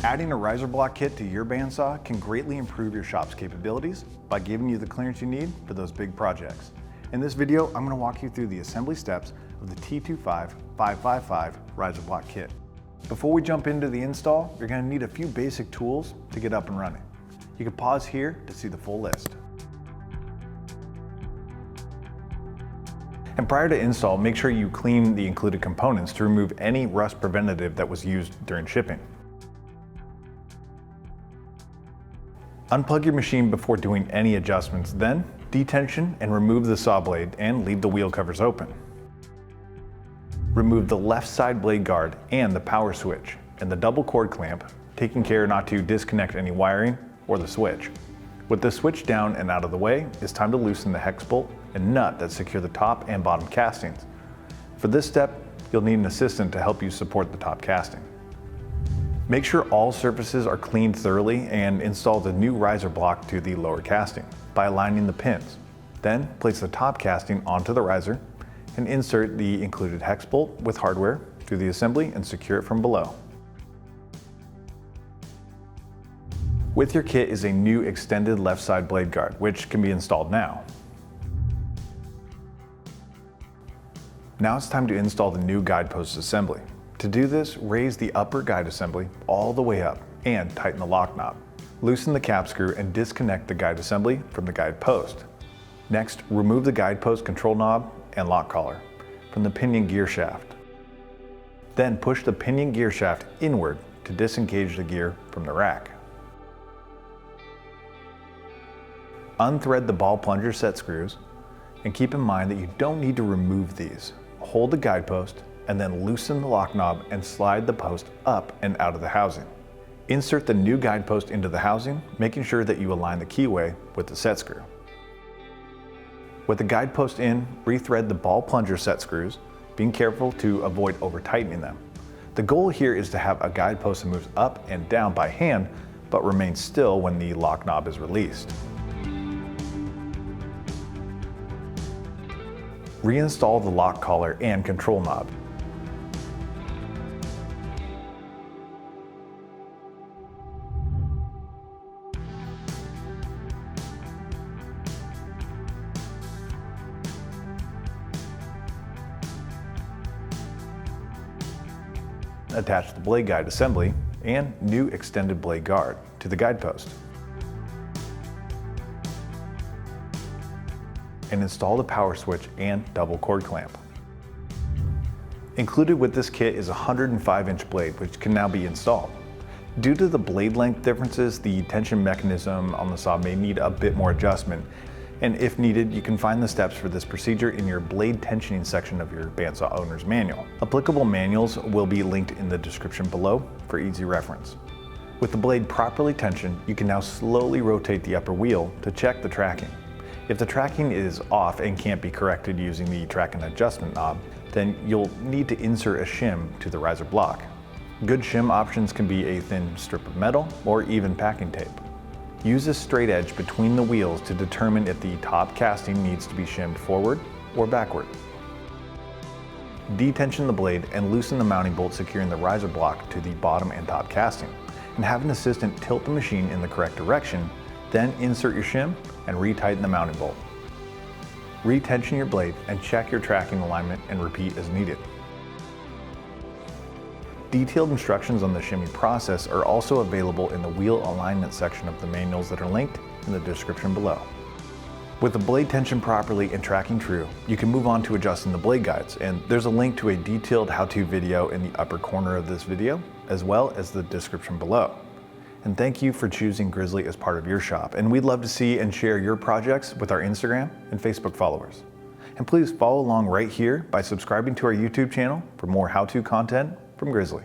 Adding a riser block kit to your bandsaw can greatly improve your shop's capabilities by giving you the clearance you need for those big projects. In this video, I'm going to walk you through the assembly steps of the T25555 Riser Block Kit. Before we jump into the install, you're going to need a few basic tools to get up and running. You can pause here to see the full list. And prior to install, make sure you clean the included components to remove any rust preventative that was used during shipping. Unplug your machine before doing any adjustments, then detension and remove the saw blade and leave the wheel covers open. Remove the left side blade guard and the power switch and the double cord clamp, taking care not to disconnect any wiring or the switch. With the switch down and out of the way, it's time to loosen the hex bolt and nut that secure the top and bottom castings. For this step, you'll need an assistant to help you support the top casting. Make sure all surfaces are cleaned thoroughly and install the new riser block to the lower casting by aligning the pins. Then place the top casting onto the riser and insert the included hex bolt with hardware through the assembly and secure it from below. With your kit is a new extended left side blade guard, which can be installed now. Now it's time to install the new guide post assembly. To do this, raise the upper guide assembly all the way up and tighten the lock knob. Loosen the cap screw and disconnect the guide assembly from the guide post. Next, remove the guide post control knob and lock collar from the pinion gear shaft. Then push the pinion gear shaft inward to disengage the gear from the rack. Unthread the ball plunger set screws and keep in mind that you don't need to remove these. Hold the guide post and then loosen the lock knob and slide the post up and out of the housing. Insert the new guide post into the housing, making sure that you align the keyway with the set screw. With the guide post in, rethread the ball plunger set screws, being careful to avoid over tightening them. The goal here is to have a guide post that moves up and down by hand, but remains still when the lock knob is released. Reinstall the lock collar and control knob. Attach the blade guide assembly and new extended blade guard to the guide post. And install the power switch and double cord clamp. Included with this kit is a 105-inch blade, which can now be installed. Due to the blade length differences, the tension mechanism on the saw may need a bit more adjustment. And if needed, you can find the steps for this procedure in your blade tensioning section of your bandsaw owner's manual. Applicable manuals will be linked in the description below for easy reference. With the blade properly tensioned, you can now slowly rotate the upper wheel to check the tracking. If the tracking is off and can't be corrected using the track and adjustment knob, then you'll need to insert a shim to the riser block. Good shim options can be a thin strip of metal or even packing tape. Use a straight edge between the wheels to determine if the top casting needs to be shimmed forward or backward. Detension the blade and loosen the mounting bolt securing the riser block to the bottom and top casting, and have an assistant tilt the machine in the correct direction, then insert your shim and retighten the mounting bolt. Retension your blade and check your tracking alignment and repeat as needed. Detailed instructions on the shimming process are also available in the wheel alignment section of the manuals that are linked in the description below. With the blade tension properly and tracking true, you can move on to adjusting the blade guides, and there's a link to a detailed how-to video in the upper corner of this video, as well as the description below. And thank you for choosing Grizzly as part of your shop, and we'd love to see and share your projects with our Instagram and Facebook followers. And please follow along right here by subscribing to our YouTube channel for more how-to content from Grizzly.